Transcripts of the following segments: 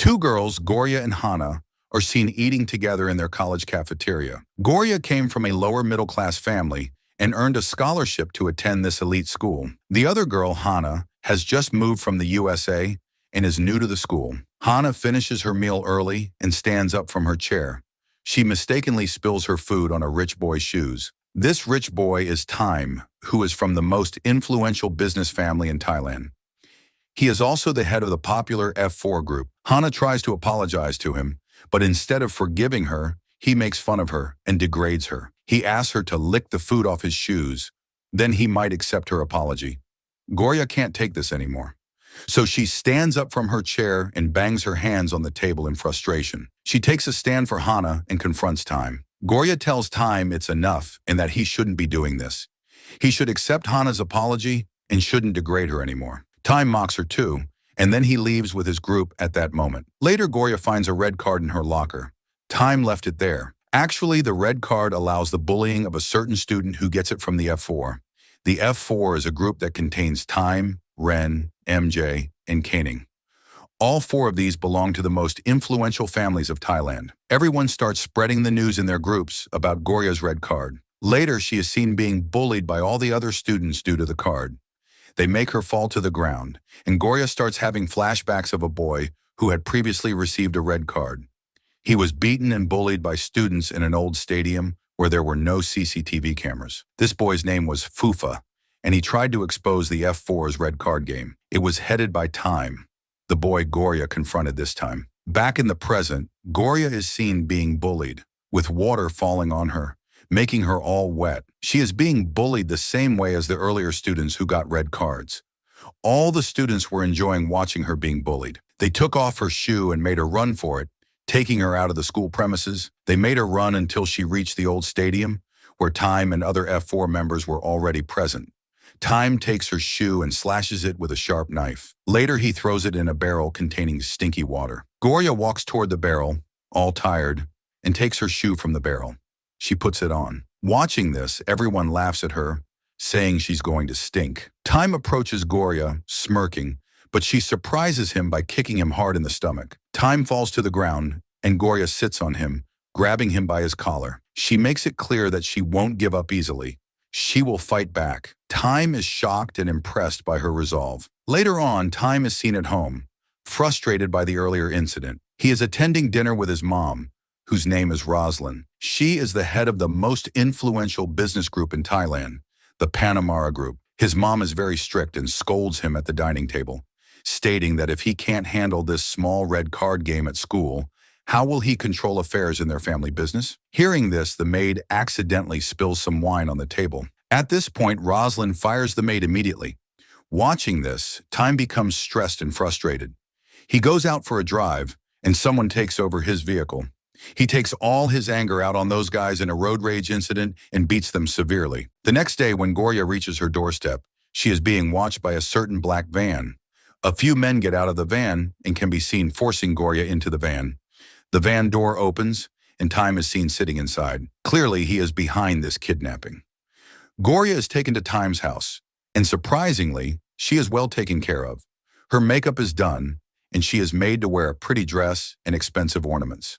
Two girls, Goria and Hana, are seen eating together in their college cafeteria. Goria came from a lower middle-class family and earned a scholarship to attend this elite school. The other girl, Hana, has just moved from the USA and is new to the school. Hana finishes her meal early and stands up from her chair. She mistakenly spills her food on a rich boy's shoes. This rich boy is Time, who is from the most influential business family in Thailand. He is also the head of the popular F4 group. Hana tries to apologize to him, but instead of forgiving her, he makes fun of her and degrades her. He asks her to lick the food off his shoes. Then he might accept her apology. Goria can't take this anymore. So she stands up from her chair and bangs her hands on the table in frustration. She takes a stand for Hana and confronts Time. Goria tells Time it's enough and that he shouldn't be doing this. He should accept Hana's apology and shouldn't degrade her anymore. Time mocks her too, and then he leaves with his group at that moment. Later, Goria finds a red card in her locker. Time left it there. Actually, the red card allows the bullying of a certain student who gets it from the F4. The F4 is a group that contains Time, Ren, MJ, and Kaning. All four of these belong to the most influential families of Thailand. Everyone starts spreading the news in their groups about Goria's red card. Later, she is seen being bullied by all the other students due to the card. They make her fall to the ground, and Goria starts having flashbacks of a boy who had previously received a red card. He was beaten and bullied by students in an old stadium where there were no CCTV cameras. This boy's name was Fufa, and he tried to expose the F4's red card game. It was headed by Time, the boy Goria confronted this time. Back in the present, Goria is seen being bullied, with water falling on her, making her all wet. She is being bullied the same way as the earlier students who got red cards. All the students were enjoying watching her being bullied. They took off her shoe and made her run for it, taking her out of the school premises. They made her run until she reached the old stadium, where Time and other F4 members were already present. Time takes her shoe and slashes it with a sharp knife. Later, he throws it in a barrel containing stinky water. Goria walks toward the barrel, all tired, and takes her shoe from the barrel. She puts it on. Watching this, everyone laughs at her, saying she's going to stink. Time approaches Goria, smirking, but she surprises him by kicking him hard in the stomach. Time falls to the ground, and Goria sits on him, grabbing him by his collar. She makes it clear that she won't give up easily. She will fight back. Time is shocked and impressed by her resolve. Later on, Time is seen at home, frustrated by the earlier incident. He is attending dinner with his mom, whose name is Roslyn. She is the head of the most influential business group in Thailand, the Panamara Group. His mom is very strict and scolds him at the dining table, stating that if he can't handle this small red card game at school, how will he control affairs in their family business? Hearing this, the maid accidentally spills some wine on the table. At this point, Roslyn fires the maid immediately. Watching this, Time becomes stressed and frustrated. He goes out for a drive, and someone takes over his vehicle. He takes all his anger out on those guys in a road rage incident and beats them severely. The next day, when Goria reaches her doorstep, she is being watched by a certain black van. A few men get out of the van and can be seen forcing Goria into the van. The van door opens, and Time is seen sitting inside. Clearly, he is behind this kidnapping. Goria is taken to Time's house, and surprisingly, she is well taken care of. Her makeup is done, and she is made to wear a pretty dress and expensive ornaments.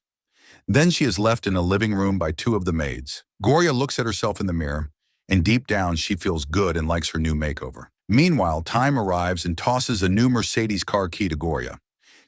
Then she is left in a living room by two of the maids. Goria looks at herself in the mirror, and deep down she feels good and likes her new makeover. Meanwhile, Time arrives and tosses a new Mercedes car key to Goria.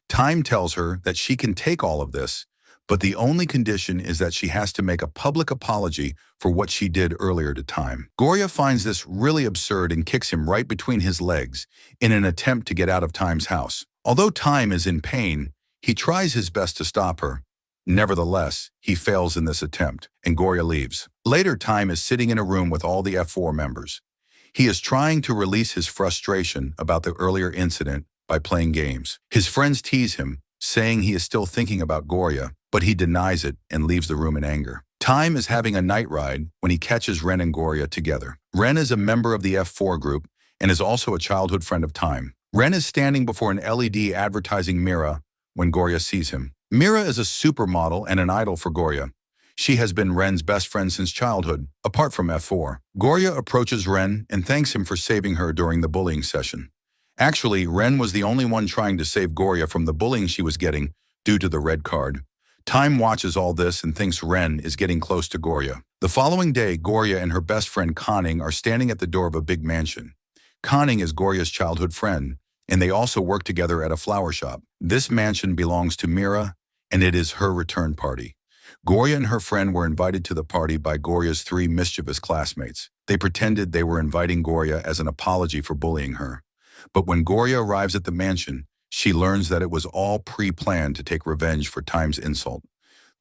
Time tells her that she can take all of this, but the only condition is that she has to make a public apology for what she did earlier to Time. Goria finds this really absurd and kicks him right between his legs in an attempt to get out of Time's house. Although Time is in pain, he tries his best to stop her. Nevertheless, he fails in this attempt, and Goria leaves. Later, Time is sitting in a room with all the F4 members. He is trying to release his frustration about the earlier incident by playing games. His friends tease him, saying he is still thinking about Goria, but he denies it and leaves the room in anger. Time is having a night ride when he catches Ren and Goria together. Ren is a member of the F4 group and is also a childhood friend of Time. Ren is standing before an LED advertising mirror when Goria sees him. Mira is a supermodel and an idol for Goria. She has been Ren's best friend since childhood, apart from F4. Goria approaches Ren and thanks him for saving her during the bullying session. Actually, Ren was the only one trying to save Goria from the bullying she was getting due to the red card. Time watches all this and thinks Ren is getting close to Gorya. The following day, Gorya and her best friend Conning are standing at the door of a big mansion. Conning is Gorya's childhood friend, and they also work together at a flower shop. This mansion belongs to Mira, and it is her return party. Gorya and her friend were invited to the party by Gorya's 3 mischievous classmates. They pretended they were inviting Gorya as an apology for bullying her. But when Gorya arrives at the mansion, she learns that it was all pre-planned to take revenge for Time's insult.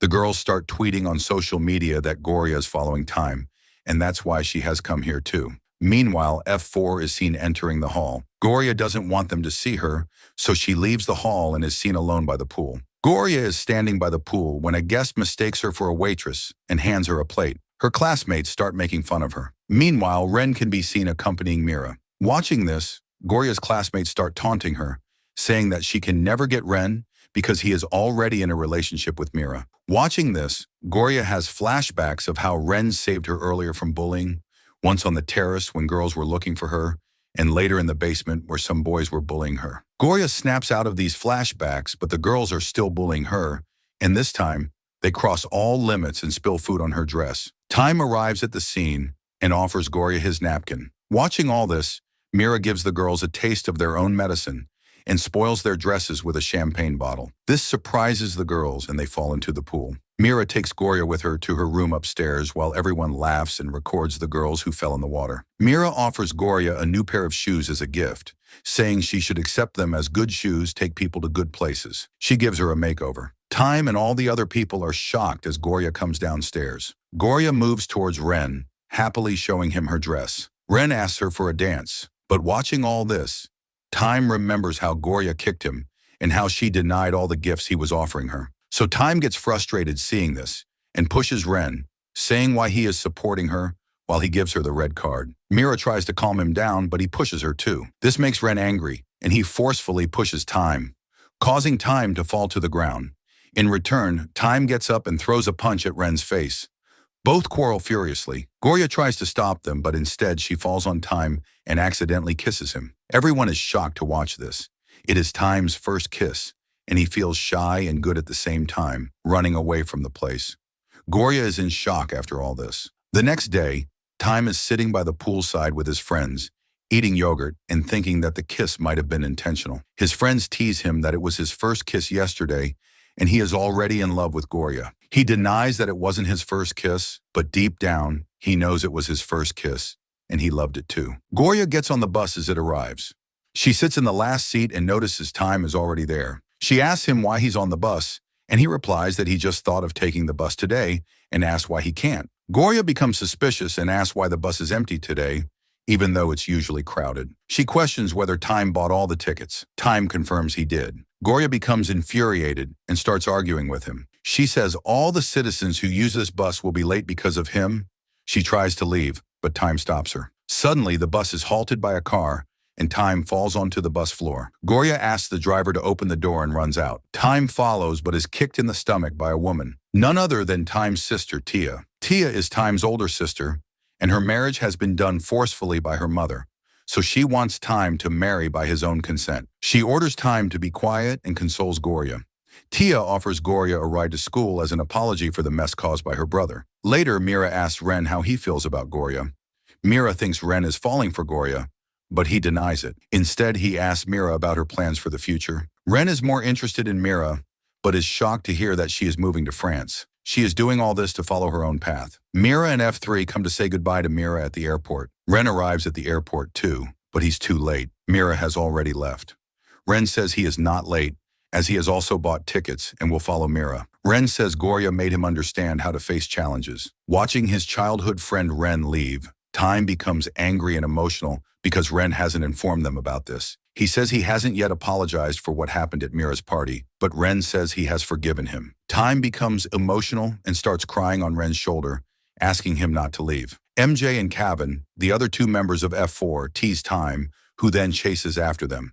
The girls start tweeting on social media that Gorya is following Time, and that's why she has come here too. Meanwhile, F4 is seen entering the hall. Gorya doesn't want them to see her, so she leaves the hall and is seen alone by the pool. Gorya is standing by the pool when a guest mistakes her for a waitress and hands her a plate. Her classmates start making fun of her. Meanwhile, Ren can be seen accompanying Mira. Watching this, Gorya's classmates start taunting her, saying that she can never get Ren because he is already in a relationship with Mira. Watching this, Gorya has flashbacks of how Ren saved her earlier from bullying, once on the terrace when girls were looking for her, and later in the basement where some boys were bullying her. Gorya snaps out of these flashbacks, but the girls are still bullying her, and this time, they cross all limits and spill food on her dress. Time arrives at the scene and offers Gorya his napkin. Watching all this, Mira gives the girls a taste of their own medicine and spoils their dresses with a champagne bottle. This surprises the girls and they fall into the pool. Mira takes Gorya with her to her room upstairs while everyone laughs and records the girls who fell in the water. Mira offers Gorya a new pair of shoes as a gift, saying she should accept them as good shoes take people to good places. She gives her a makeover. Time and all the other people are shocked as Gorya comes downstairs. Gorya moves towards Ren, happily showing him her dress. Ren asks her for a dance, but watching all this, Time remembers how Gorya kicked him and how she denied all the gifts he was offering her. So Time gets frustrated seeing this and pushes Ren, saying why he is supporting her while he gives her the red card. Mira tries to calm him down, but he pushes her too. This makes Ren angry, and he forcefully pushes Time, causing Time to fall to the ground. In return, Time gets up and throws a punch at Ren's face. Both quarrel furiously. Gorya tries to stop them, but instead she falls on Time and accidentally kisses him. Everyone is shocked to watch this. It is Time's first kiss, and he feels shy and good at the same time, running away from the place. Gorya is in shock after all this. The next day, Time is sitting by the poolside with his friends, eating yogurt and thinking that the kiss might have been intentional. His friends tease him that it was his first kiss yesterday, and he is already in love with Gorya. He denies that it wasn't his first kiss, but deep down, he knows it was his first kiss, and he loved it too. Gorya gets on the bus as it arrives. She sits in the last seat and notices Time is already there. She asks him why he's on the bus, and he replies that he just thought of taking the bus today and asks why he can't. Gorya becomes suspicious and asks why the bus is empty today, even though it's usually crowded. She questions whether Time bought all the tickets. Time confirms he did. Gorya becomes infuriated and starts arguing with him. She says all the citizens who use this bus will be late because of him. She tries to leave, but Time stops her. Suddenly, the bus is halted by a car, and Time falls onto the bus floor. Gorya asks the driver to open the door and runs out. Time follows but is kicked in the stomach by a woman, none other than Time's sister, Tia. Tia is Time's older sister, and her marriage has been done forcefully by her mother, so she wants Time to marry by his own consent. She orders Time to be quiet and consoles Gorya. Tia offers Gorya a ride to school as an apology for the mess caused by her brother. Later, Mira asks Ren how he feels about Gorya. Mira thinks Ren is falling for Gorya, but he denies it. Instead, he asks Mira about her plans for the future. Ren is more interested in Mira, but is shocked to hear that she is moving to France. She is doing all this to follow her own path. Mira and F3 come to say goodbye to Mira at the airport. Ren arrives at the airport too, but he's too late. Mira has already left. Ren says he is not late, as he has also bought tickets and will follow Mira. Ren says Gorya made him understand how to face challenges. Watching his childhood friend Ren leave, Time becomes angry and emotional because Ren hasn't informed them about this. He says he hasn't yet apologized for what happened at Mira's party, but Ren says he has forgiven him. Time becomes emotional and starts crying on Ren's shoulder, asking him not to leave. MJ and Kevin, the other 2 members of F4, tease Time, who then chases after them.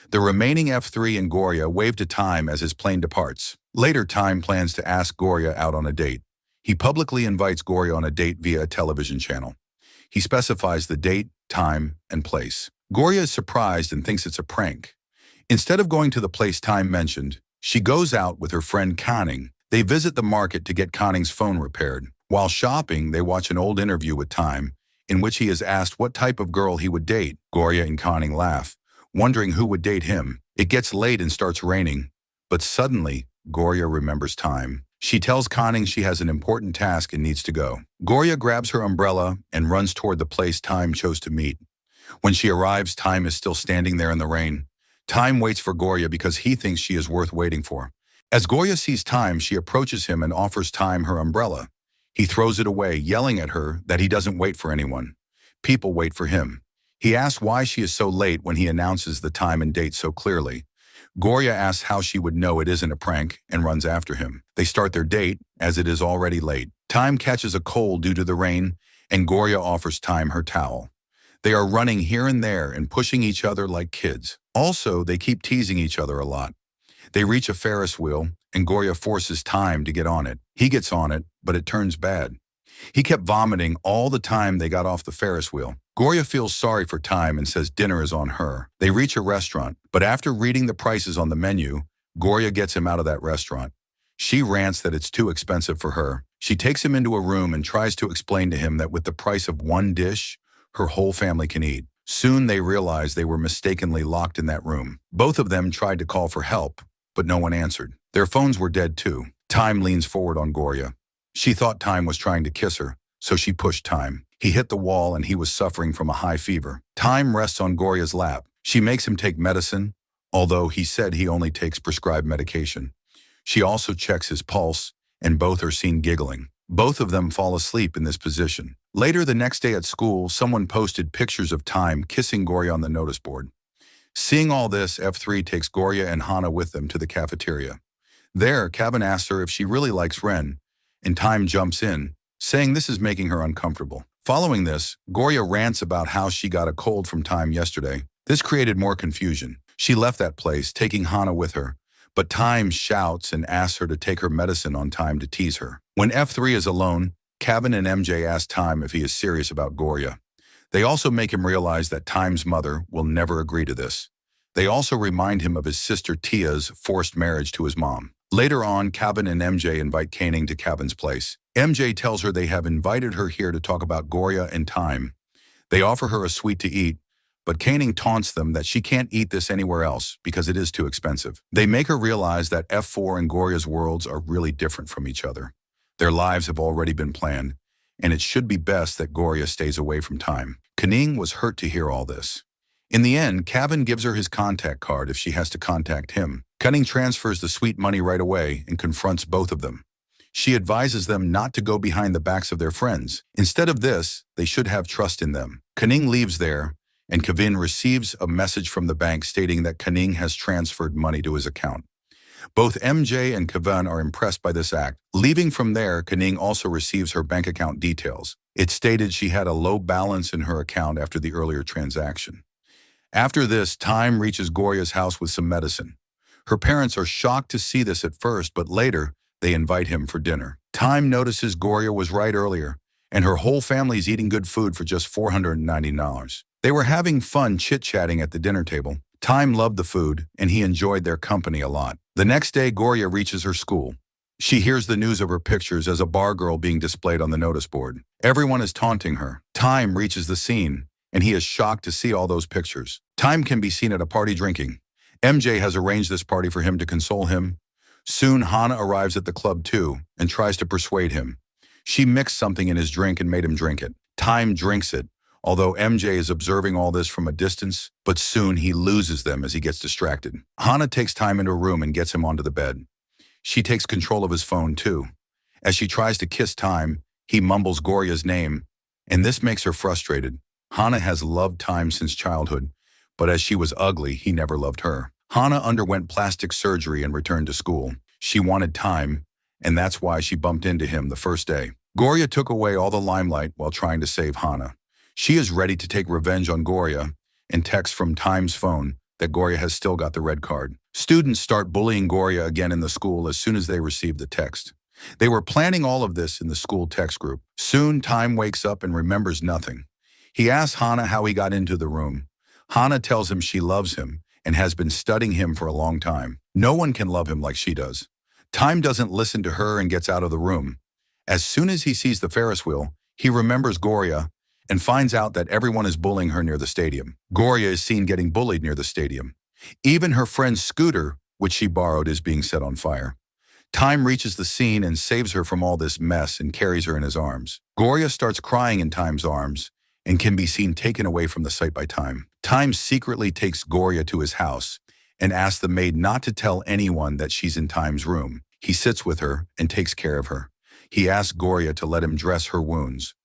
The remaining F3 and Gorya wave to Time as his plane departs. Later, Time plans to ask Gorya out on a date. He publicly invites Gorya on a date via a television channel. He specifies the date, time, and place. Gorya is surprised and thinks it's a prank. Instead of going to the place Time mentioned, She goes out with her friend Conning. They visit the market to get Conning's phone repaired. While shopping, they watch an old interview with Time, in which he is asked what type of girl he would date. Gorya and Conning laugh, wondering who would date him. It gets late and starts raining, but suddenly, Gorya remembers Time. She tells Conning she has an important task and needs to go. Gorya grabs her umbrella and runs toward the place Time chose to meet. When she arrives, Time is still standing there in the rain. Time waits for Gorya because he thinks she is worth waiting for. As Gorya sees Time, she approaches him and offers Time her umbrella. He throws it away, yelling at her that he doesn't wait for anyone. People wait for him. He asks why she is so late when he announces the time and date so clearly. Gorya asks how she would know it isn't a prank and runs after him. They start their date, as it is already late. Time catches a cold due to the rain, and Gorya offers Time her towel. They are running here and there and pushing each other like kids. Also, they keep teasing each other a lot. They reach a Ferris wheel, and Gorya forces Time to get on it. He gets on it, but it turns bad. He kept vomiting all the time they got off the Ferris wheel. Gorya feels sorry for Time and says dinner is on her. They reach a restaurant, but after reading the prices on the menu, Gorya gets him out of that restaurant. She rants that it's too expensive for her. She takes him into a room and tries to explain to him that with the price of one dish, her whole family can eat. Soon they realize they were mistakenly locked in that room. Both of them tried to call for help, but no one answered. Their phones were dead too. Time leans forward on Gorya. She thought Time was trying to kiss her, so she pushed Time. He hit the wall and he was suffering from a high fever. Time rests on Gorya's lap. She makes him take medicine, although he said he only takes prescribed medication. She also checks his pulse, and both are seen giggling. Both of them fall asleep in this position. Later the next day at school, someone posted pictures of Time kissing Gorya on the notice board. Seeing all this, F3 takes Gorya and Hana with them to the cafeteria. There, Kevin asks her if she really likes Ren, and Time jumps in, saying this is making her uncomfortable. Following this, Gorya rants about how she got a cold from Time yesterday. This created more confusion. She left that place, taking Hana with her, but Time shouts and asks her to take her medicine on time to tease her. When F3 is alone, Kevin and MJ ask Time if he is serious about Gorya. They also make him realize that Time's mother will never agree to this. They also remind him of his sister Tia's forced marriage to his mom. Later on, Kevin and MJ invite Canning to Kevin's place. MJ tells her they have invited her here to talk about Gorya and Time. They offer her a sweet to eat, but Canning taunts them that she can't eat this anywhere else because it is too expensive. They make her realize that F4 and Gorya's worlds are really different from each other. Their lives have already been planned, and it should be best that Gorya stays away from Time. Canning was hurt to hear all this. In the end, Kevin gives her his contact card if she has to contact him. Canning transfers the sweet money right away and confronts both of them. She advises them not to go behind the backs of their friends. Instead of this, they should have trust in them. Canning leaves there, and Kevin receives a message from the bank stating that Canning has transferred money to his account. Both MJ and Kevin are impressed by this act. Leaving from there, Canning also receives her bank account details. It stated she had a low balance in her account after the earlier transaction. After this, Time reaches Gorya's house with some medicine. Her parents are shocked to see this at first, but later, they invite him for dinner. Time notices Gorya was right earlier, and her whole family is eating good food for just $490. They were having fun chit-chatting at the dinner table. Time loved the food, and he enjoyed their company a lot. The next day, Gorya reaches her school. She hears the news of her pictures as a bar girl being displayed on the notice board. Everyone is taunting her. Time reaches the scene, and he is shocked to see all those pictures. Time can be seen at a party drinking. MJ has arranged this party for him to console him. Soon, Hana arrives at the club too and tries to persuade him. She mixed something in his drink and made him drink it. Time drinks it, although MJ is observing all this from a distance, but soon he loses them as he gets distracted. Hana takes Time into a room and gets him onto the bed. She takes control of his phone too. As she tries to kiss Time, he mumbles Gorya's name, and this makes her frustrated. Hana has loved Time since childhood, but as she was ugly, he never loved her. Hana underwent plastic surgery and returned to school. She wanted Time, and that's why she bumped into him the first day. Gorya took away all the limelight while trying to save Hana. She is ready to take revenge on Gorya and texts from Time's phone that Gorya has still got the red card. Students start bullying Gorya again in the school as soon as they receive the text. They were planning all of this in the school text group. Soon, Time wakes up and remembers nothing. He asks Hana how he got into the room. Hana tells him she loves him and has been studying him for a long time. No one can love him like she does. Time doesn't listen to her and gets out of the room. As soon as he sees the Ferris wheel, he remembers Gloria and finds out that everyone is bullying her near the stadium. Gloria is seen getting bullied near the stadium. Even her friend's scooter, which she borrowed, is being set on fire. Time reaches the scene and saves her from all this mess and carries her in his arms. Gloria starts crying in Time's arms and can be seen taken away from the sight by Time. Time secretly takes Gloria to his house and asks the maid not to tell anyone that she's in Time's room. He sits with her and takes care of her. He asks Gloria to let him dress her wounds.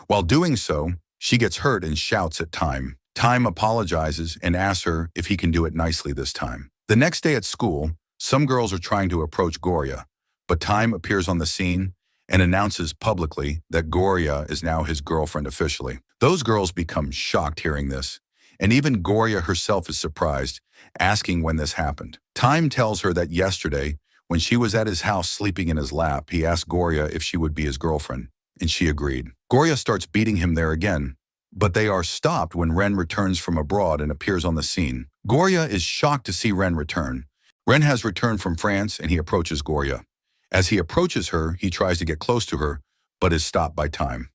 While doing so, she gets hurt and shouts at Time. Time apologizes and asks her if he can do it nicely this time. The next day at school, some girls are trying to approach Gloria, but Time appears on the scene and announces publicly that Gloria is now his girlfriend officially. Those girls become shocked hearing this, and even Gloria herself is surprised, asking when this happened. Time tells her that yesterday, when she was at his house sleeping in his lap, he asked Gloria if she would be his girlfriend, and she agreed. Gloria starts beating him there again, but they are stopped when Ren returns from abroad and appears on the scene. Gloria is shocked to see Ren return. Ren has returned from France and he approaches Gloria. As he approaches her, he tries to get close to her, but is stopped by Time.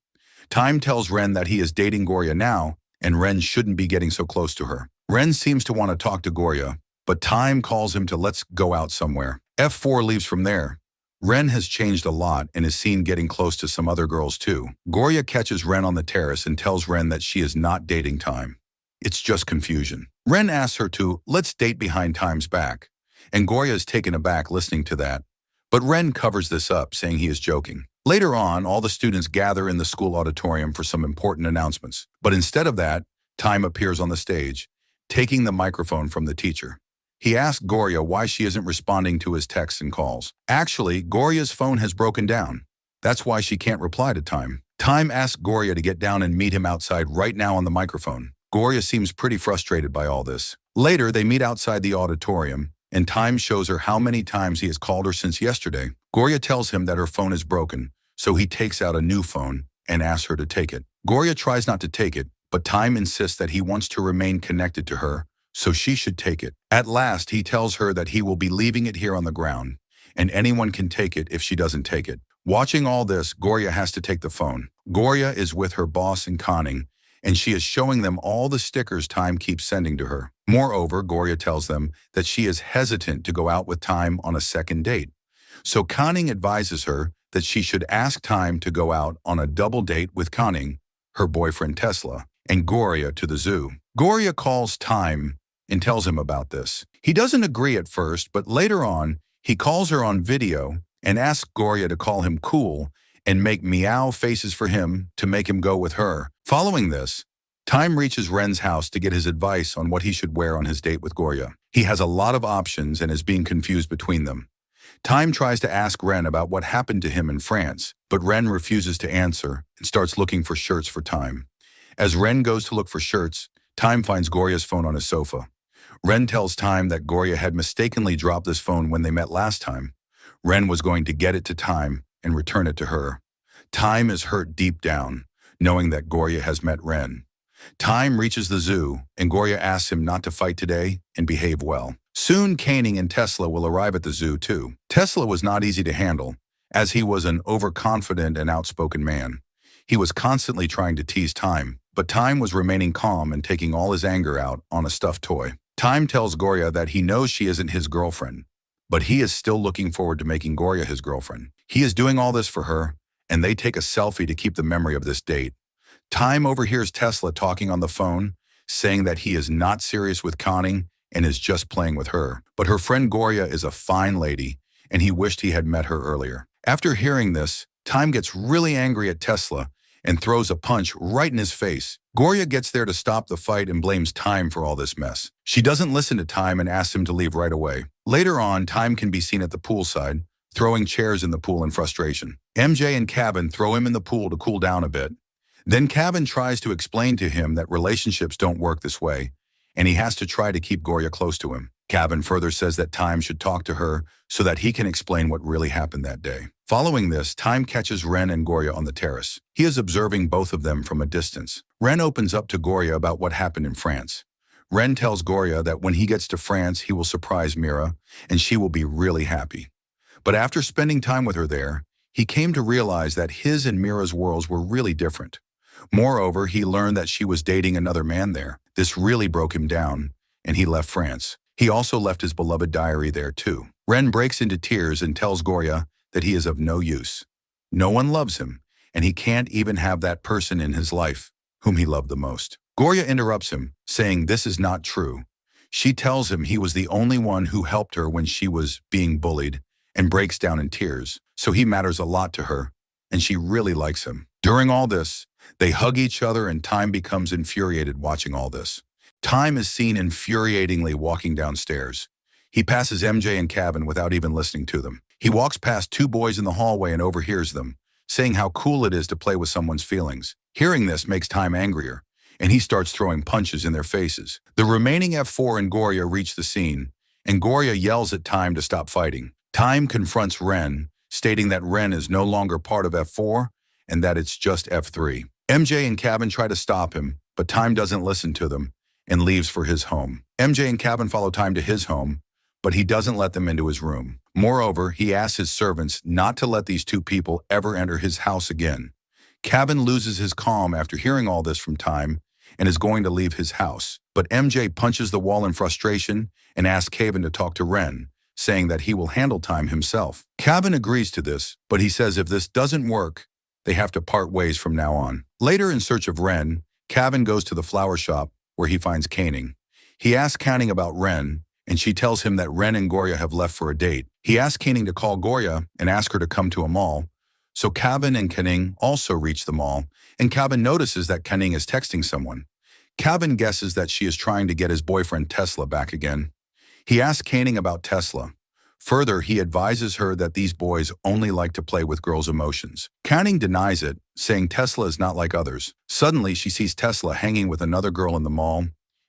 Time tells Ren that he is dating Gloria now, and Ren shouldn't be getting so close to her. Ren seems to want to talk to Gloria, but Time calls him to let's go out somewhere. F4 leaves from there. Ren has changed a lot and is seen getting close to some other girls too. Gloria catches Ren on the terrace and tells Ren that she is not dating Time. It's just confusion. Ren asks her to let's date behind Time's back, and Gloria is taken aback listening to that. But Ren covers this up, saying he is joking. Later on, all the students gather in the school auditorium for some important announcements. But instead of that, Time appears on the stage, taking the microphone from the teacher. He asks Gloria why she isn't responding to his texts and calls. Actually, Gloria's phone has broken down. That's why she can't reply to Time. Time asks Gloria to get down and meet him outside right now on the microphone. Gloria seems pretty frustrated by all this. Later, they meet outside the auditorium, and Time shows her how many times he has called her since yesterday. Gloria tells him that her phone is broken, so he takes out a new phone and asks her to take it. Gloria tries not to take it, but Time insists that he wants to remain connected to her, so she should take it. At last, he tells her that he will be leaving it here on the ground, and anyone can take it if she doesn't take it. Watching all this, Gloria has to take the phone. Gloria is with her boss in conning, and she is showing them all the stickers Time keeps sending to her. Moreover, Gloria tells them that she is hesitant to go out with Time on a second date. So Conning advises her that she should ask Time to go out on a double date with Conning, her boyfriend Tesla, and Gloria to the zoo. Gloria calls Time and tells him about this. He doesn't agree at first, but later on, he calls her on video and asks Gloria to call him cool and make meow faces for him to make him go with her. Following this, Time reaches Ren's house to get his advice on what he should wear on his date with Gloria. He has a lot of options and is being confused between them. Time tries to ask Ren about what happened to him in France, but Ren refuses to answer and starts looking for shirts for Time. As Ren goes to look for shirts, Time finds Gloria's phone on his sofa. Ren tells Time that Gloria had mistakenly dropped this phone when they met last time. Ren was going to get it to Time and return it to her. Time is hurt deep down, knowing that Gloria has met Ren. Time reaches the zoo, and Gloria asks him not to fight today and behave well. Soon, Caning and Tesla will arrive at the zoo too. Tesla was not easy to handle, as he was an overconfident and outspoken man. He was constantly trying to tease Time, but Time was remaining calm and taking all his anger out on a stuffed toy. Time tells Gloria that he knows she isn't his girlfriend, but he is still looking forward to making Gloria his girlfriend. He is doing all this for her, and they take a selfie to keep the memory of this date. Time overhears Tesla talking on the phone, saying that he is not serious with Conning and is just playing with her. But her friend Gloria is a fine lady, and he wished he had met her earlier. After hearing this, Time gets really angry at Tesla and throws a punch right in his face. Gloria gets there to stop the fight and blames Time for all this mess. She doesn't listen to Time and asks him to leave right away. Later on, Time can be seen at the poolside, throwing chairs in the pool in frustration. MJ and Kevin throw him in the pool to cool down a bit. Then Kevin tries to explain to him that relationships don't work this way, and he has to try to keep Gloria close to him. Kevin further says that Time should talk to her so that he can explain what really happened that day. Following this, Time catches Ren and Gloria on the terrace. He is observing both of them from a distance. Ren opens up to Gloria about what happened in France. Ren tells Goria that when he gets to France, he will surprise Mira, and she will be really happy. But after spending time with her there, he came to realize that his and Mira's worlds were really different. Moreover, he learned that she was dating another man there. This really broke him down, and he left France. He also left his beloved diary there too. Ren breaks into tears and tells Goria that he is of no use. No one loves him, and he can't even have that person in his life whom he loved the most. Goria interrupts him, saying this is not true. She tells him he was the only one who helped her when she was being bullied, and breaks down in tears, so he matters a lot to her, and she really likes him. During all this, they hug each other, and Time becomes infuriated watching all this. Time is seen infuriatingly walking downstairs. He passes MJ and Kevin without even listening to them. He walks past two boys in the hallway and overhears them, saying how cool it is to play with someone's feelings. Hearing this makes Time angrier, and he starts throwing punches in their faces. The remaining F4 and Goria reach the scene, and Goria yells at Time to stop fighting. Time confronts Ren, stating that Ren is no longer part of F4 and that it's just F3. MJ and Kevin try to stop him, but Time doesn't listen to them and leaves for his home. MJ and Kevin follow Time to his home, but he doesn't let them into his room. Moreover, he asks his servants not to let these two people ever enter his house again. Kevin loses his calm after hearing all this from Time and is going to leave his house, but MJ punches the wall in frustration and asks Kevin to talk to Ren, saying that he will handle Time himself. Kevin agrees to this, but he says if this doesn't work, they have to part ways from now on. Later, in search of Ren, Kevin goes to the flower shop where he finds Canning. He asks Canning about Ren, and she tells him that Ren and Goria have left for a date. He asks Canning to call Goria and ask her to come to a mall. So Kevin and Canning also reach the mall, and Kevin notices that Canning is texting someone. Kevin guesses that she is trying to get his boyfriend Tesla back again. He asks Canning about Tesla. Further, he advises her that these boys only like to play with girls' emotions. Canning denies it, saying Tesla is not like others. Suddenly, she sees Tesla hanging with another girl in the mall,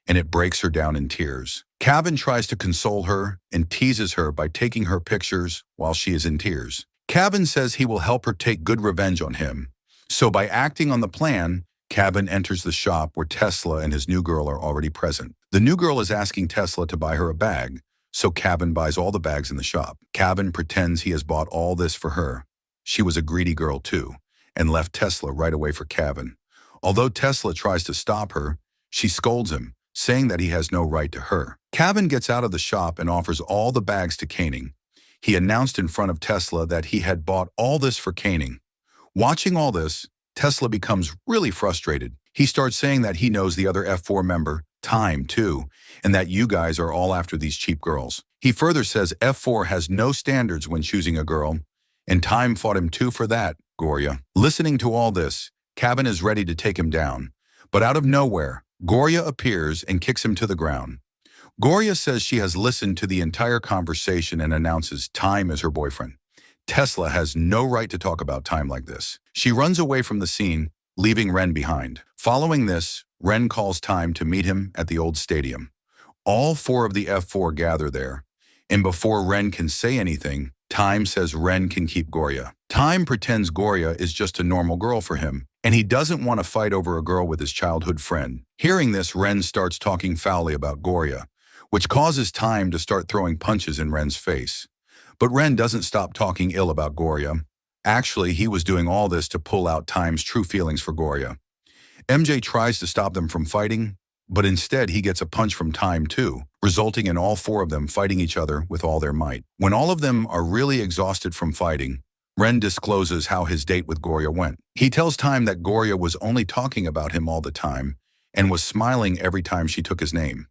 and it breaks her down in tears. Kevin tries to console her and teases her by taking her pictures while she is in tears. Kevin says he will help her take good revenge on him. So by acting on the plan, Kevin enters the shop where Tesla and his new girl are already present. The new girl is asking Tesla to buy her a bag, so Kevin buys all the bags in the shop. Kevin pretends he has bought all this for her. She was a greedy girl too, and left Tesla right away for Kevin. Although Tesla tries to stop her, she scolds him, saying that he has no right to her. Kevin gets out of the shop and offers all the bags to Canning. He announced in front of Tesla that he had bought all this for Canning. Watching all this, Tesla becomes really frustrated. He starts saying that he knows the other F4 member, Time, too, and that you guys are all after these cheap girls. He further says F4 has no standards when choosing a girl, and Time fought him too for that, Goria. Listening to all this, Kevin is ready to take him down, but out of nowhere, Goria appears and kicks him to the ground. Goria says she has listened to the entire conversation and announces Time is her boyfriend. Tesla has no right to talk about Time like this. She runs away from the scene, leaving Ren behind. Following this, Ren calls Time to meet him at the old stadium. All four of the F4 gather there, and before Ren can say anything, Time says Ren can keep Goria. Time pretends Goria is just a normal girl for him, and he doesn't want to fight over a girl with his childhood friend. Hearing this, Ren starts talking foully about Goria, which causes Time to start throwing punches in Ren's face. But Ren doesn't stop talking ill about Goria. Actually, he was doing all this to pull out Time's true feelings for Goria. MJ tries to stop them from fighting, but instead he gets a punch from Time too, resulting in all four of them fighting each other with all their might. When all of them are really exhausted from fighting, Ren discloses how his date with Goria went. He tells Time that Goria was only talking about him all the time and was smiling every time she took his name.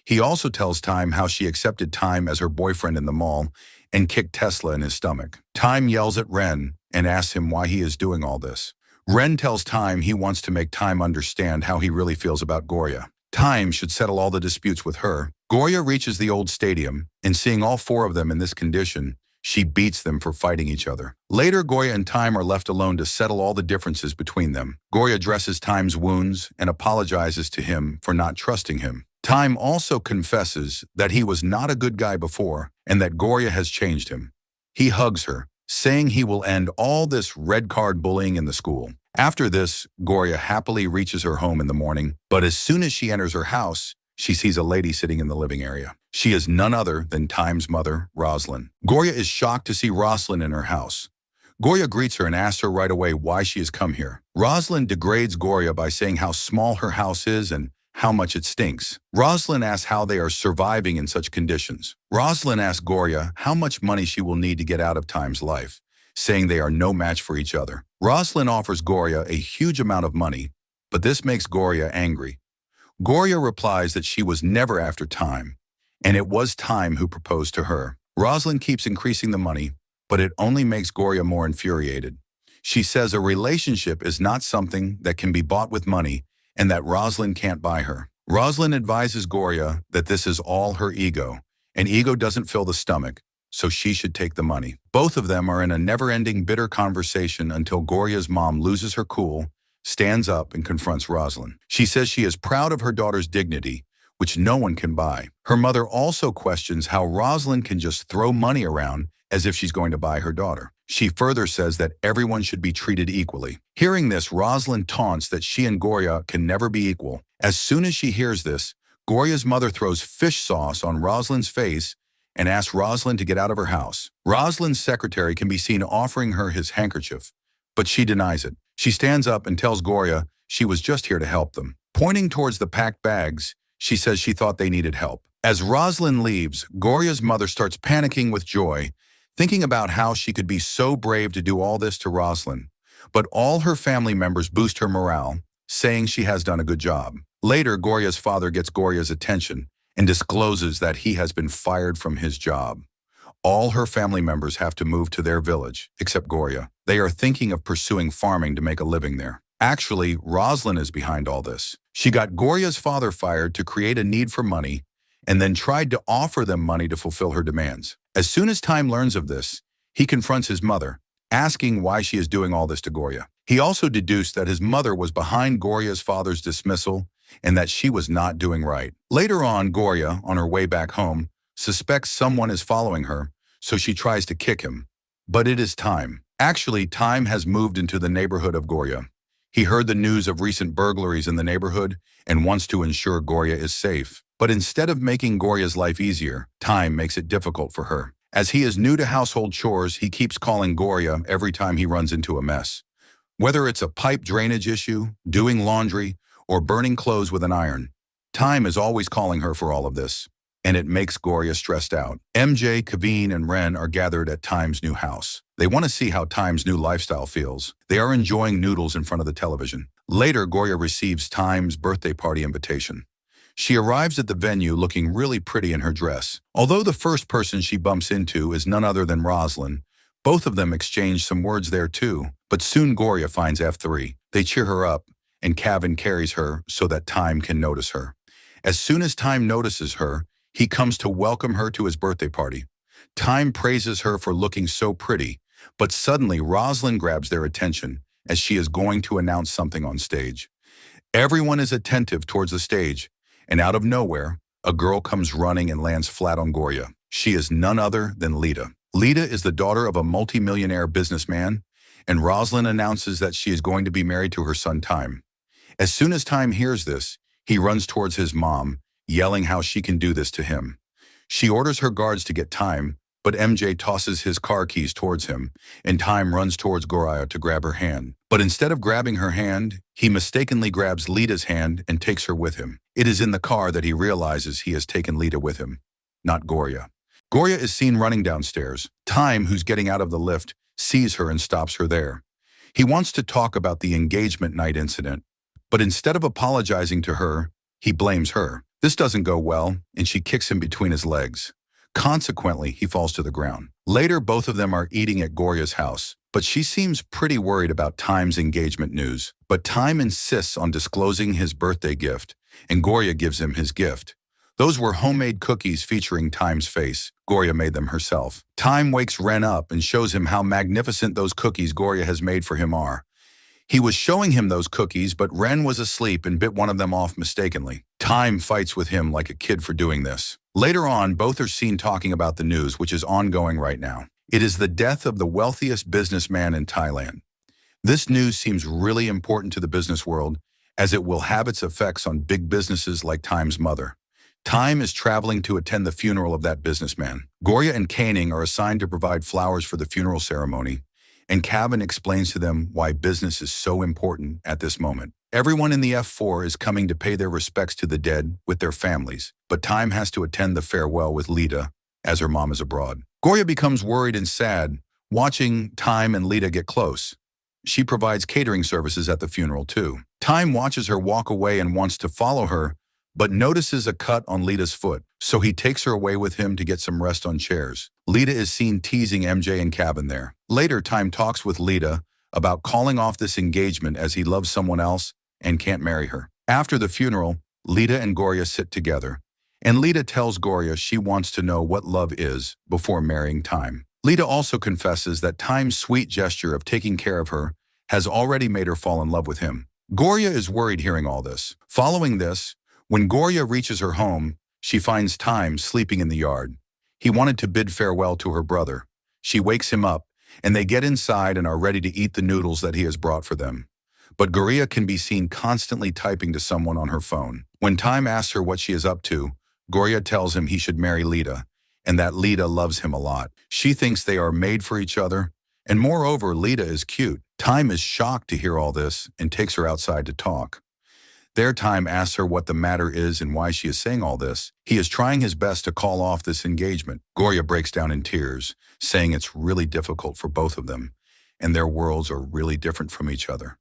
He also tells Time how she accepted Time as her boyfriend in the mall and kicked Tesla in his stomach. Time yells at Ren and asks him why he is doing all this. Ren tells Time he wants to make Time understand how he really feels about Goria. Time should settle all the disputes with her. Goria reaches the old stadium, and seeing all four of them in this condition, she beats them for fighting each other. Later, Goria and Time are left alone to settle all the differences between them. Goria dresses Time's wounds and apologizes to him for not trusting him. Time also confesses that he was not a good guy before and that Goria has changed him. He hugs her, saying he will end all this red card bullying in the school. After this, Goria happily reaches her home in the morning, but as soon as she enters her house, she sees a lady sitting in the living area. She is none other than Time's mother, Roslyn. Goria is shocked to see Roslyn in her house. Goria greets her and asks her right away why she has come here. Roslyn degrades Goria by saying how small her house is and how much it stinks. Roslyn asks how they are surviving in such conditions. Roslyn asks Goria how much money she will need to get out of Time's life, saying they are no match for each other. Roslyn offers Goria a huge amount of money, but this makes Goria angry. Goria replies that she was never after Time, and it was Time who proposed to her. Roslyn keeps increasing the money, but it only makes Goria more infuriated. She says a relationship is not something that can be bought with money and that Roslyn can't buy her. Roslyn advises Goria that this is all her ego, and ego doesn't fill the stomach, so she should take the money. Both of them are in a never-ending bitter conversation until Goria's mom loses her cool, stands up, and confronts Roslyn. She says she is proud of her daughter's dignity, which no one can buy. Her mother also questions how Roslyn can just throw money around as if she's going to buy her daughter. She further says that everyone should be treated equally. Hearing this, Roslyn taunts that she and Goria can never be equal. As soon as she hears this, Goria's mother throws fish sauce on Roslyn's face and asks Roslyn to get out of her house. Roslyn's secretary can be seen offering her his handkerchief, but she denies it. She stands up and tells Goria she was just here to help them. Pointing towards the packed bags, she says she thought they needed help. As Roslyn leaves, Goria's mother starts panicking with joy, thinking about how she could be so brave to do all this to Roslyn. But all her family members boost her morale, saying she has done a good job. Later, Goria's father gets Goria's attention and discloses that he has been fired from his job. All her family members have to move to their village, except Goria. They are thinking of pursuing farming to make a living there. Actually, Roslyn is behind all this. She got Goria's father fired to create a need for money and then tried to offer them money to fulfill her demands. As soon as Time learns of this, he confronts his mother, asking why she is doing all this to Goria. He also deduced that his mother was behind Goria's father's dismissal and that she was not doing right. Later on, Goria, on her way back home, suspects someone is following her, so she tries to kick him. But it is Time. Actually, Time has moved into the neighborhood of Goria. He heard the news of recent burglaries in the neighborhood and wants to ensure Goria is safe. But instead of making Goria's life easier, Time makes it difficult for her. As he is new to household chores, he keeps calling Goria every time he runs into a mess. Whether it's a pipe drainage issue, doing laundry, or burning clothes with an iron, Time is always calling her for all of this, and it makes Goria stressed out. MJ, Kaveen, and Ren are gathered at Time's new house. They want to see how Time's new lifestyle feels. They are enjoying noodles in front of the television. Later, Goria receives Time's birthday party invitation. She arrives at the venue looking really pretty in her dress. Although the first person she bumps into is none other than Roslyn, both of them exchange some words there too, but soon Goria finds F3. They cheer her up, and Kevin carries her so that Time can notice her. As soon as Time notices her, he comes to welcome her to his birthday party. Time praises her for looking so pretty, but suddenly Roslyn grabs their attention as she is going to announce something on stage. Everyone is attentive towards the stage, and out of nowhere, a girl comes running and lands flat on Goria. She is none other than Lita. Lita is the daughter of a multi-millionaire businessman, and Roslyn announces that she is going to be married to her son Time. As soon as Time hears this, he runs towards his mom, yelling how she can do this to him. She orders her guards to get Time, but MJ tosses his car keys towards him, and Time runs towards Goria to grab her hand. But instead of grabbing her hand, he mistakenly grabs Lita's hand and takes her with him. It is in the car that he realizes he has taken Lita with him, not Goria. Goria is seen running downstairs. Time, who's getting out of the lift, sees her and stops her there. He wants to talk about the engagement night incident, but instead of apologizing to her, he blames her. This doesn't go well, and she kicks him between his legs. Consequently, he falls to the ground. Later, both of them are eating at Goria's house, but she seems pretty worried about Time's engagement news. But Time insists on disclosing his birthday gift, and Goria gives him his gift. Those were homemade cookies featuring Time's face. Goria made them herself. Time wakes Ren up and shows him how magnificent those cookies Goria has made for him are. He was showing him those cookies, but Ren was asleep and bit one of them off mistakenly. Time fights with him like a kid for doing this. Later on, both are seen talking about the news, which is ongoing right now. It is the death of the wealthiest businessman in Thailand. This news seems really important to the business world, as it will have its effects on big businesses like Time's mother. Time is traveling to attend the funeral of that businessman. Gorya and Koenig are assigned to provide flowers for the funeral ceremony, and Cavan explains to them why business is so important at this moment. Everyone in the F4 is coming to pay their respects to the dead with their families, but Time has to attend the farewell with Lita, as her mom is abroad. Gorya becomes worried and sad, watching Time and Lita get close. She provides catering services at the funeral too. Time watches her walk away and wants to follow her, but notices a cut on Lita's foot, so he takes her away with him to get some rest on chairs. Lita is seen teasing MJ and Cavan there. Later, Time talks with Lita about calling off this engagement as he loves someone else and can't marry her. After the funeral, Lita and Gorya sit together, and Lita tells Gorya she wants to know what love is before marrying Time. Lita also confesses that Time's sweet gesture of taking care of her has already made her fall in love with him. Gorya is worried hearing all this. Following this, when Gorya reaches her home, she finds Time sleeping in the yard. He wanted to bid farewell to her brother. She wakes him up, and they get inside and are ready to eat the noodles that he has brought for them. But Gorya can be seen constantly typing to someone on her phone. When Time asks her what she is up to, Gorya tells him he should marry Lita, and that Lita loves him a lot. She thinks they are made for each other, and moreover, Lita is cute. Time is shocked to hear all this and takes her outside to talk. There, Time asks her what the matter is and why she is saying all this. He is trying his best to call off this engagement. Gorya breaks down in tears, saying it's really difficult for both of them, and their worlds are really different from each other.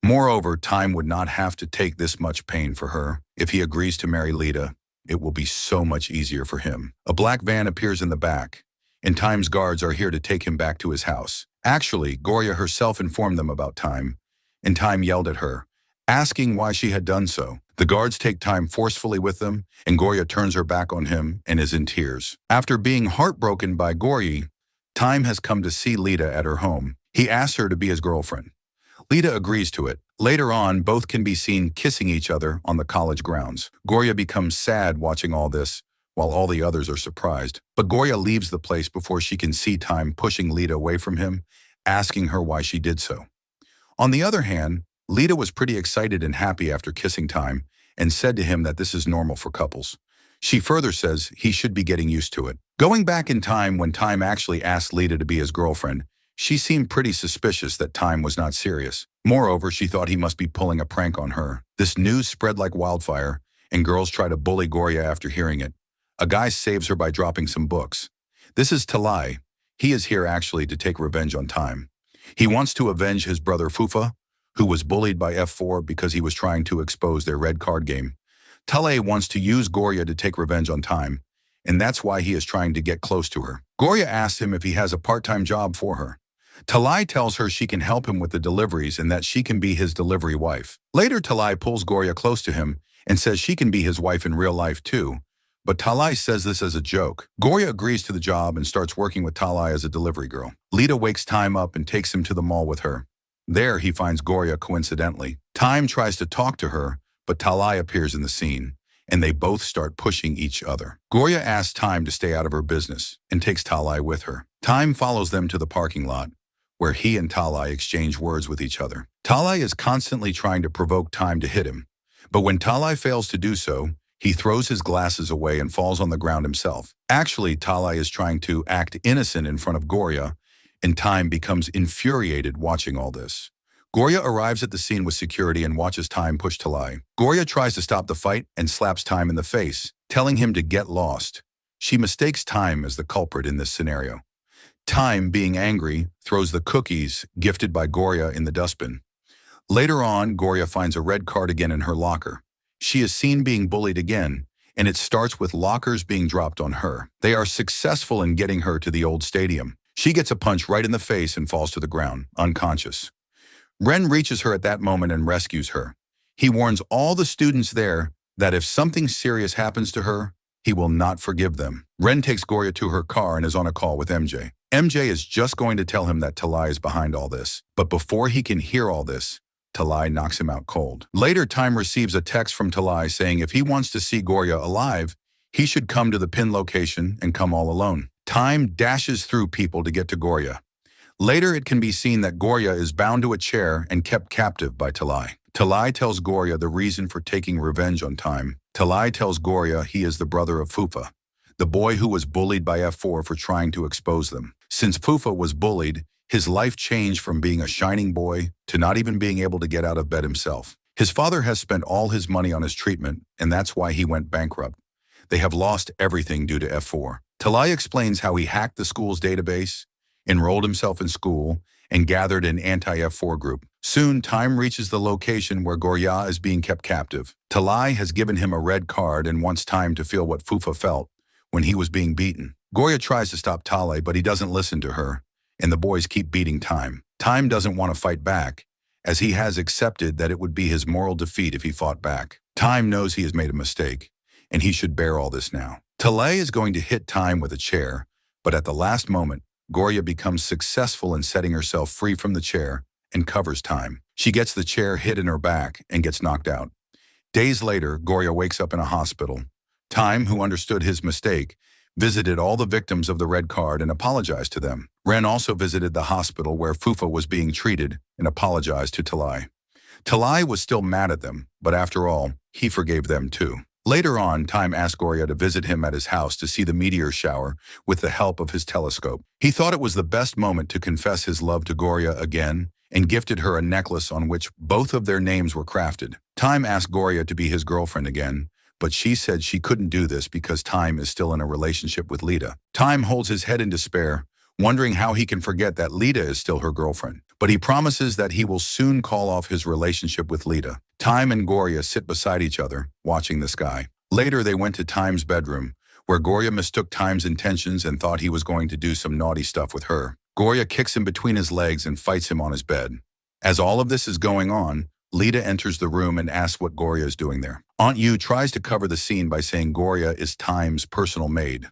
Moreover, Time would not have to take this much pain for her. If he agrees to marry Lita, it will be so much easier for him. A black van appears in the back, and Time's guards are here to take him back to his house. Actually, Gorya herself informed them about Time, and Time yelled at her, asking why she had done so. The guards take Time forcefully with them, and Gorya turns her back on him and is in tears. After being heartbroken by Gorya, Time has come to see Lita at her home. He asks her to be his girlfriend. Lita agrees to it. Later on, both can be seen kissing each other on the college grounds. Gorya becomes sad watching all this, while all the others are surprised. But Gorya leaves the place before she can see Time pushing Lita away from him, asking her why she did so. On the other hand, Lita was pretty excited and happy after kissing Time and said to him that this is normal for couples. She further says he should be getting used to it. Going back in time when Time actually asked Lita to be his girlfriend, she seemed pretty suspicious that Time was not serious. Moreover, she thought he must be pulling a prank on her. This news spread like wildfire, and girls try to bully Gorya after hearing it. A guy saves her by dropping some books. This is Talai. He is here actually to take revenge on Time. He wants to avenge his brother Fufa, who was bullied by F4 because he was trying to expose their red card game. Talai wants to use Gorya to take revenge on Time, and that's why he is trying to get close to her. Gorya asks him if he has a part-time job for her. Talai tells her she can help him with the deliveries and that she can be his delivery wife. Later, Talai pulls Gorya close to him and says she can be his wife in real life too, but Talai says this as a joke. Gorya agrees to the job and starts working with Talai as a delivery girl. Lita wakes Time up and takes him to the mall with her. There, he finds Gorya coincidentally. Time tries to talk to her, but Talai appears in the scene, and they both start pushing each other. Gorya asks Time to stay out of her business and takes Talai with her. Time follows them to the parking lot, where he and Talai exchange words with each other. Talai is constantly trying to provoke Time to hit him, but when Talai fails to do so, he throws his glasses away and falls on the ground himself. Actually, Talai is trying to act innocent in front of Gorya, and Time becomes infuriated watching all this. Gorya arrives at the scene with security and watches Time push Talai. Gorya tries to stop the fight and slaps Time in the face, telling him to get lost. She mistakes Time as the culprit in this scenario. Time, being angry, throws the cookies gifted by Gorya in the dustbin. Later on, Gorya finds a red cardigan in her locker. She is seen being bullied again, and it starts with lockers being dropped on her. They are successful in getting her to the old stadium. She gets a punch right in the face and falls to the ground, unconscious. Ren reaches her at that moment and rescues her. He warns all the students there that if something serious happens to her, he will not forgive them. Ren takes Gorya to her car and is on a call with MJ. MJ is just going to tell him that Talai is behind all this, but before he can hear all this, Talai knocks him out cold. Later, Time receives a text from Talai saying if he wants to see Gorya alive, he should come to the pin location and come all alone. Time dashes through people to get to Gorya. Later, it can be seen that Gorya is bound to a chair and kept captive by Talai. Talai tells Gorya the reason for taking revenge on Time. Talai tells Goria he is the brother of Fufa, the boy who was bullied by F4 for trying to expose them. Since Fufa was bullied, his life changed from being a shining boy to not even being able to get out of bed himself. His father has spent all his money on his treatment, and that's why he went bankrupt. They have lost everything due to F4. Talai explains how he hacked the school's database, enrolled himself in school, and gathered an anti-F4 group. Soon, Time reaches the location where Goria is being kept captive. Talai has given him a red card and wants Time to feel what Fufa felt when he was being beaten. Goria tries to stop Talai, but he doesn't listen to her, and the boys keep beating Time. Time doesn't want to fight back, as he has accepted that it would be his moral defeat if he fought back. Time knows he has made a mistake, and he should bear all this now. Talai is going to hit Time with a chair, but at the last moment, Goria becomes successful in setting herself free from the chair and covers Time. She gets the chair hit in her back and gets knocked out. Days later, Goria wakes up in a hospital. Time, who understood his mistake, visited all the victims of the red card and apologized to them. Ren also visited the hospital where Fufa was being treated and apologized to Talai. Talai was still mad at them, but after all, he forgave them too. Later on, Time asked Goria to visit him at his house to see the meteor shower with the help of his telescope. He thought it was the best moment to confess his love to Goria again and gifted her a necklace on which both of their names were crafted. Time asked Goria to be his girlfriend again, but she said she couldn't do this because Time is still in a relationship with Lita. Time holds his head in despair, wondering how he can forget that Lita is still her girlfriend. But he promises that he will soon call off his relationship with Lita. Time and Goria sit beside each other, watching the sky. Later, they went to Time's bedroom, where Goria mistook Time's intentions and thought he was going to do some naughty stuff with her. Goria kicks him between his legs and fights him on his bed. As all of this is going on, Lita enters the room and asks what Goria is doing there. Aunt Yu tries to cover the scene by saying Goria is Time's personal maid.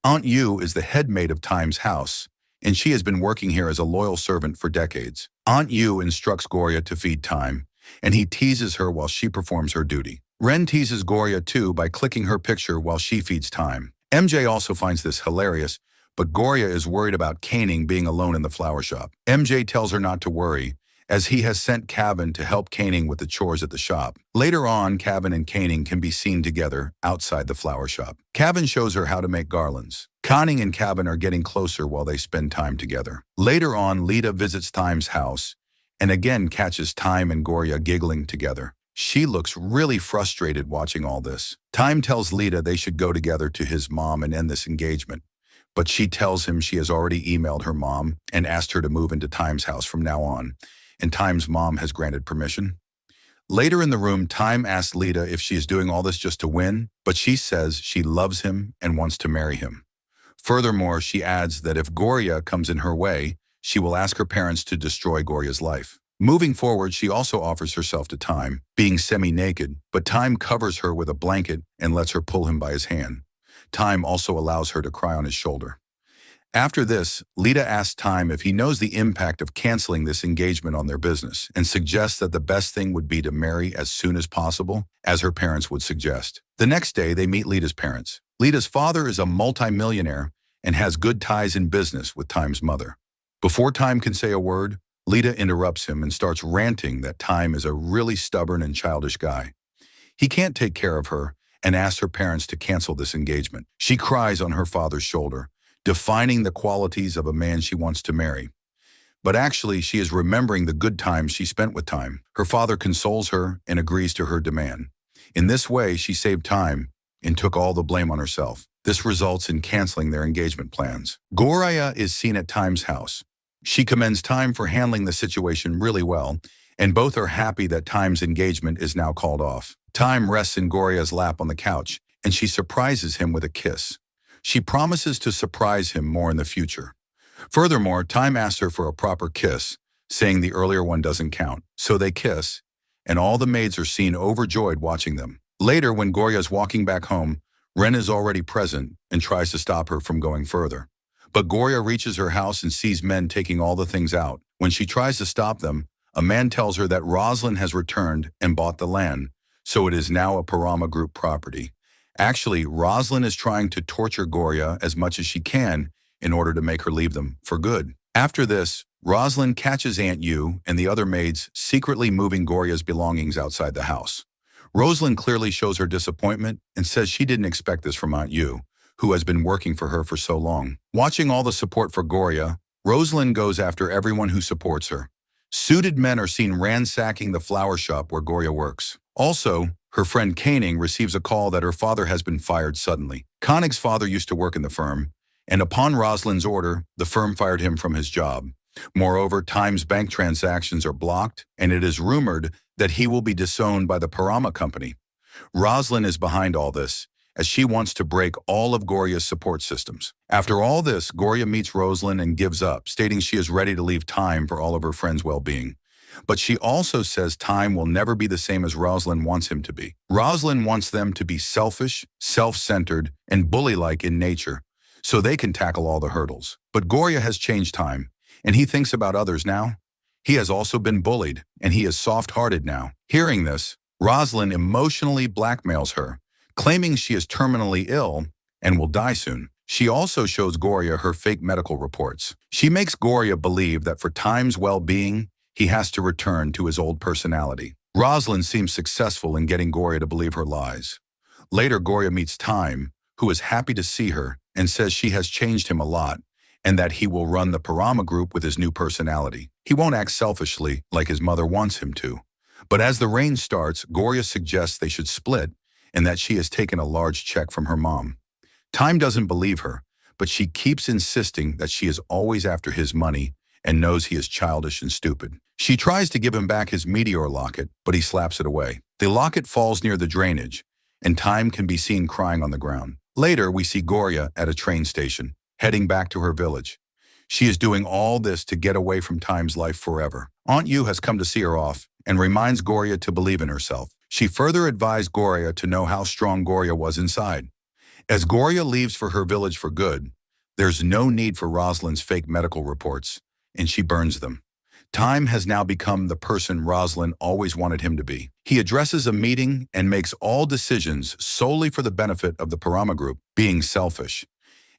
Aunt Yu is the head maid of Time's house, and she has been working here as a loyal servant for decades. Aunt Yu instructs Goria to feed Time, and he teases her while she performs her duty. Ren teases Goria too by clicking her picture while she feeds Time. MJ also finds this hilarious, but Goria is worried about Caning being alone in the flower shop. MJ tells her not to worry, as he has sent Kevin to help Caning with the chores at the shop. Later on, Kevin and Caning can be seen together outside the flower shop. Kevin shows her how to make garlands. Caning and Kevin are getting closer while they spend time together. Later on, Lita visits Time's house and again catches Time and Goria giggling together. She looks really frustrated watching all this. Time tells Lita they should go together to his mom and end this engagement, but she tells him she has already emailed her mom and asked her to move into Time's house from now on, and Time's mom has granted permission. Later in the room, Time asks Lita if she is doing all this just to win, but she says she loves him and wants to marry him. Furthermore, she adds that if Goria comes in her way, she will ask her parents to destroy Goria's life. Moving forward, she also offers herself to Time, being semi-naked, but Time covers her with a blanket and lets her pull him by his hand. Time also allows her to cry on his shoulder. After this, Lita asks Time if he knows the impact of canceling this engagement on their business and suggests that the best thing would be to marry as soon as possible, as her parents would suggest. The next day, they meet Lita's parents. Lita's father is a multi-millionaire and has good ties in business with Time's mother. Before Time can say a word, Lita interrupts him and starts ranting that Time is a really stubborn and childish guy. He can't take care of her and asks her parents to cancel this engagement. She cries on her father's shoulder, defining the qualities of a man she wants to marry. But actually, she is remembering the good times she spent with Time. Her father consoles her and agrees to her demand. In this way, she saved Time and took all the blame on herself. This results in canceling their engagement plans. Goria is seen at Time's house. She commends Time for handling the situation really well, and both are happy that Time's engagement is now called off. Time rests in Goria's lap on the couch, and she surprises him with a kiss. She promises to surprise him more in the future. Furthermore, Time asks her for a proper kiss, saying the earlier one doesn't count. So they kiss, and all the maids are seen overjoyed watching them. Later, when Goria is walking back home, Ren is already present and tries to stop her from going further. But Goria reaches her house and sees men taking all the things out. When she tries to stop them, a man tells her that Roslyn has returned and bought the land, so it is now a Parama Group property. Actually, Roslyn is trying to torture Goria as much as she can in order to make her leave them for good. After this, Roslyn catches Aunt Yu and the other maids secretly moving Goria's belongings outside the house. Rosalind clearly shows her disappointment and says she didn't expect this from Aunt Yu, who has been working for her for so long. Watching all the support for Goria, Rosalind goes after everyone who supports her. Suited men are seen ransacking the flower shop where Goria works. Also, her friend Koenig receives a call that her father has been fired suddenly. Koenig's father used to work in the firm, and upon Rosalind's order, the firm fired him from his job. Moreover, Time's bank transactions are blocked, and it is rumored that he will be disowned by the Parama company. Rosalind is behind all this, as she wants to break all of Goria's support systems. After all this, Goria meets Rosalind and gives up, stating she is ready to leave Time for all of her friends' well-being. But she also says Time will never be the same as Rosalind wants him to be. Rosalind wants them to be selfish, self-centered, and bully-like in nature, so they can tackle all the hurdles. But Goria has changed Time, and he thinks about others now. He has also been bullied, and he is soft-hearted now. Hearing this, Rosalind emotionally blackmails her, claiming she is terminally ill and will die soon. She also shows Goria her fake medical reports. She makes Goria believe that for Time's well-being, he has to return to his old personality. Rosalind seems successful in getting Goria to believe her lies. Later, Goria meets Time, who is happy to see her and says she has changed him a lot and that he will run the Parama group with his new personality. He won't act selfishly like his mother wants him to. But as the rain starts, Goria suggests they should split and that she has taken a large check from her mom. Time doesn't believe her, but she keeps insisting that she is always after his money and knows he is childish and stupid. She tries to give him back his meteor locket, but he slaps it away. The locket falls near the drainage, and Time can be seen crying on the ground. Later, we see Goria at a train station, heading back to her village. She is doing all this to get away from Time's life forever. Aunt Yu has come to see her off and reminds Goria to believe in herself. She further advised Goria to know how strong Goria was inside. As Goria leaves for her village for good, there's no need for Rosalind's fake medical reports, and she burns them. Time has now become the person Rosalind always wanted him to be. He addresses a meeting and makes all decisions solely for the benefit of the Parama group, being selfish.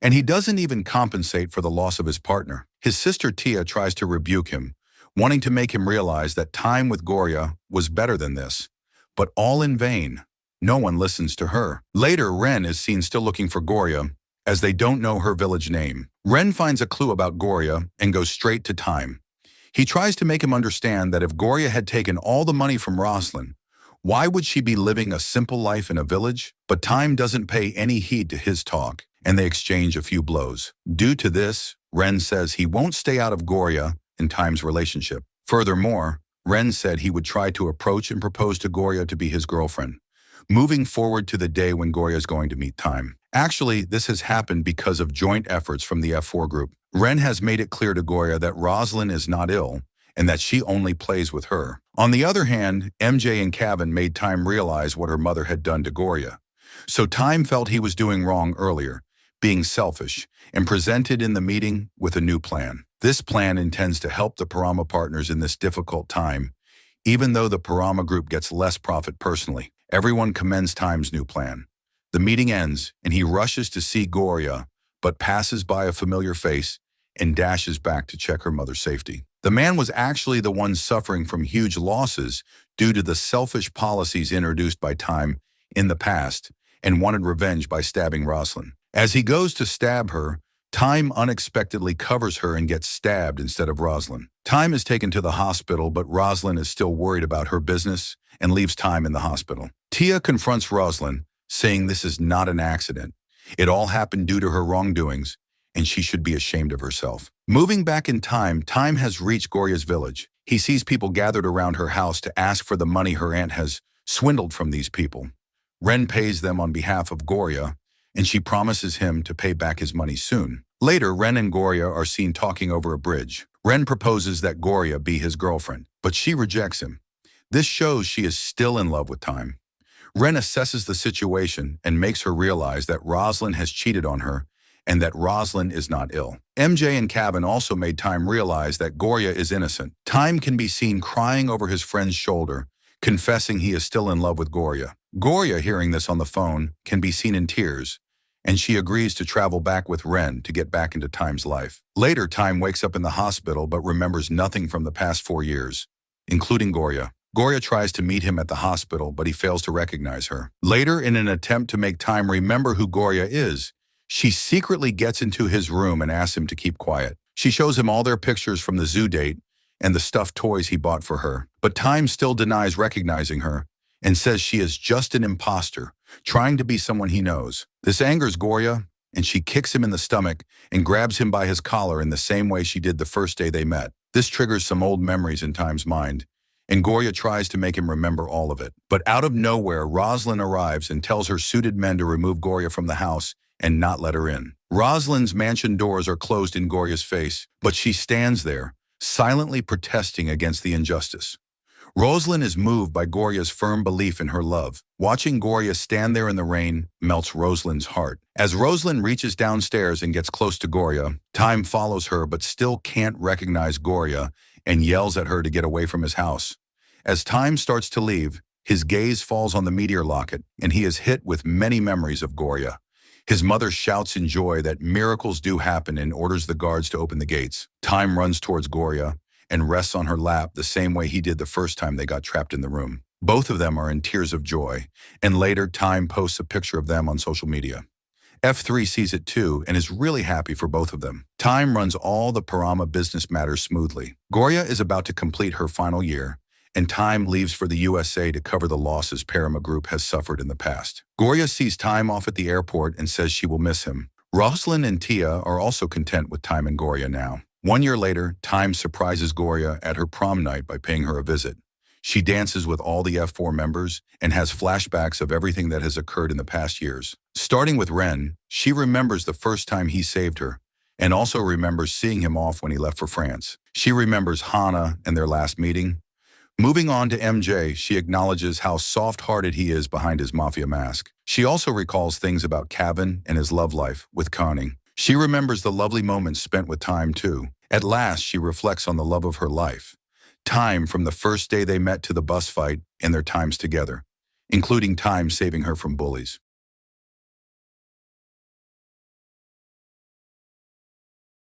And he doesn't even compensate for the loss of his partner. His sister Tia tries to rebuke him, wanting to make him realize that time with Goria was better than this. But all in vain. No one listens to her. Later, Ren is seen still looking for Goria, as they don't know her village name. Ren finds a clue about Goria and goes straight to Time. He tries to make him understand that if Goria had taken all the money from Rosalind, why would she be living a simple life in a village? But Time doesn't pay any heed to his talk, and they exchange a few blows. Due to this, Ren says he won't stay out of Goria and Time's relationship. Furthermore, Ren said he would try to approach and propose to Goria to be his girlfriend, moving forward to the day when Goria is going to meet Time. Actually, this has happened because of joint efforts from the F4 group. Ren has made it clear to Goria that Rosalind is not ill and that she only plays with her. On the other hand, MJ and Kevin made Time realize what her mother had done to Goria. So Time felt he was doing wrong earlier, being selfish, and presented in the meeting with a new plan. This plan intends to help the Parama partners in this difficult time, even though the Parama group gets less profit personally. Everyone commends Time's new plan. The meeting ends, and he rushes to see Goria, but passes by a familiar face and dashes back to check her mother's safety. The man was actually the one suffering from huge losses due to the selfish policies introduced by Time in the past and wanted revenge by stabbing Rosalind. As he goes to stab her, Time unexpectedly covers her and gets stabbed instead of Rosalind. Time is taken to the hospital, but Rosalind is still worried about her business and leaves Time in the hospital. Tia confronts Rosalind, saying this is not an accident. It all happened due to her wrongdoings, and she should be ashamed of herself. Moving back in time, Time has reached Goria's village. He sees people gathered around her house to ask for the money her aunt has swindled from these people. Ren pays them on behalf of Goria, and she promises him to pay back his money soon. Later, Ren and Goria are seen talking over a bridge. Ren proposes that Goria be his girlfriend, but she rejects him. This shows she is still in love with Time. Ren assesses the situation and makes her realize that Rosalind has cheated on her and that Rosalind is not ill. MJ and Kevin also made Time realize that Goria is innocent. Time can be seen crying over his friend's shoulder, confessing he is still in love with Goria. Goria, hearing this on the phone, can be seen in tears, and she agrees to travel back with Ren to get back into Time's life. Later, Time wakes up in the hospital but remembers nothing from the past 4 years, including Goria. Goria tries to meet him at the hospital, but he fails to recognize her. Later, in an attempt to make Time remember who Goria is, she secretly gets into his room and asks him to keep quiet. She shows him all their pictures from the zoo date and the stuffed toys he bought for her. But Time still denies recognizing her and says she is just an imposter, trying to be someone he knows. This angers Goria, and she kicks him in the stomach and grabs him by his collar in the same way she did the first day they met. This triggers some old memories in Time's mind, and Goria tries to make him remember all of it. But out of nowhere, Rosalind arrives and tells her suited men to remove Goria from the house and not let her in. Rosalind's mansion doors are closed in Goria's face, but she stands there, silently protesting against the injustice. Rosalind is moved by Goria's firm belief in her love. Watching Goria stand there in the rain melts Rosalind's heart. As Rosalind reaches downstairs and gets close to Goria, Time follows her but still can't recognize Goria and yells at her to get away from his house. As Time starts to leave, his gaze falls on the meteor locket, and he is hit with many memories of Goria. His mother shouts in joy that miracles do happen and orders the guards to open the gates. Time runs towards Goria and rests on her lap the same way he did the first time they got trapped in the room. Both of them are in tears of joy, and later Time posts a picture of them on social media. F3 sees it too and is really happy for both of them. Time runs all the Parama business matters smoothly. Goria is about to complete her final year, and Time leaves for the USA to cover the losses Parama Group has suffered in the past. Goria sees Time off at the airport and says she will miss him. Rosalind and Tia are also content with Time and Goria now. 1 year later, Time surprises Goria at her prom night by paying her a visit. She dances with all the F4 members and has flashbacks of everything that has occurred in the past years. Starting with Ren, she remembers the first time he saved her, and also remembers seeing him off when he left for France. She remembers Hana and their last meeting. Moving on to MJ, she acknowledges how soft-hearted he is behind his mafia mask. She also recalls things about Kevin and his love life with Connie. She remembers the lovely moments spent with Time too. At last, she reflects on the love of her life. Time from the first day they met to the bus fight and their times together, including Time saving her from bullies.